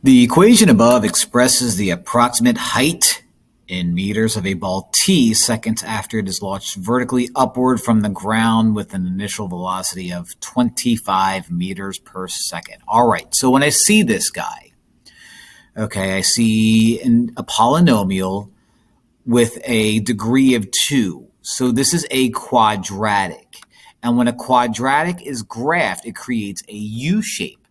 The equation above expresses the approximate height in meters of a ball t seconds after it is launched vertically upward from the ground with an initial velocity of 25 meters per second. All right, so when I see this guy, okay, I see a polynomial with a degree of 2. So this is a quadratic. And when a quadratic is graphed, it creates a U shape,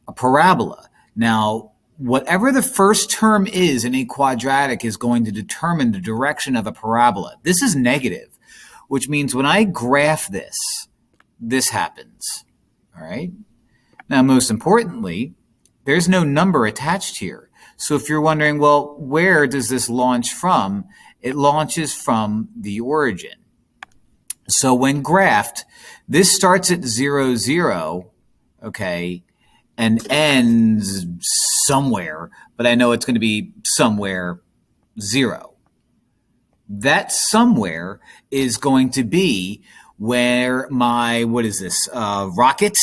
a parabola. Now, whatever the first term is in a quadratic is going to determine the direction of a parabola. This is negative, which means when I graph this, this happens. All right? Now, most importantly, there's no number attached here. So if you're wondering, well, where does this launch from? It launches from the origin. So when graphed, this starts at 0, 0, okay, and ends somewhere, but I know it's going to be somewhere 0. That somewhere is going to be where my, rocket?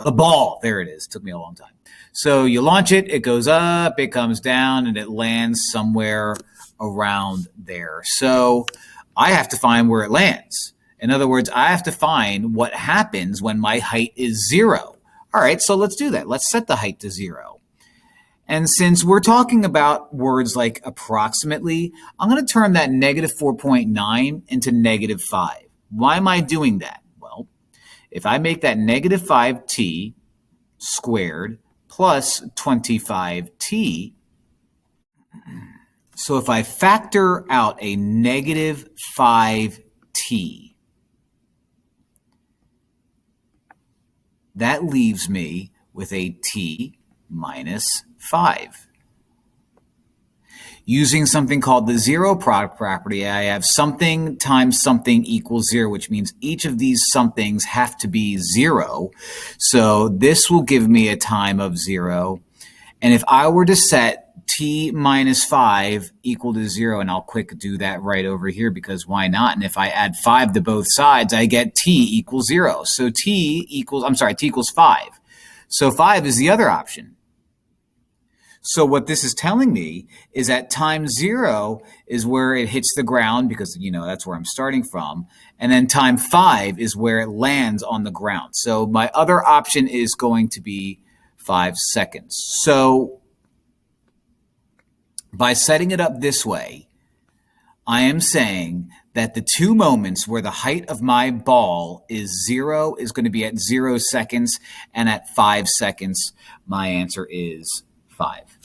A ball. There it is. Took me a long time. So you launch it, it goes up, it comes down, and it lands somewhere around there. So I have to find where it lands. In other words, I have to find what happens when my height is 0. All right, so let's do that. Let's set the height to 0. And since we're talking about words like approximately, I'm going to turn that negative 4.9 into negative 5. Why am I doing that? Well, if I make that negative 5t squared plus 25t, so if I factor out a negative 5t, that leaves me with a t minus 5. Using something called the zero product property, I have something times something equals 0, which means each of these somethings have to be 0. So this will give me a time of 0. And if I were to set t minus 5 equal to 0, and I'll quick do that right over here because why not? And if I add 5 to both sides, I get t equals 0. So t equals 5. So 5 is the other option. So what this is telling me is that time 0 is where it hits the ground because, that's where I'm starting from. And then time 5 is where it lands on the ground. So my other option is going to be 5 seconds. So by setting it up this way, I am saying that the 2 moments where the height of my ball is 0 is going to be at 0 seconds, and at 5 seconds, my answer is 5.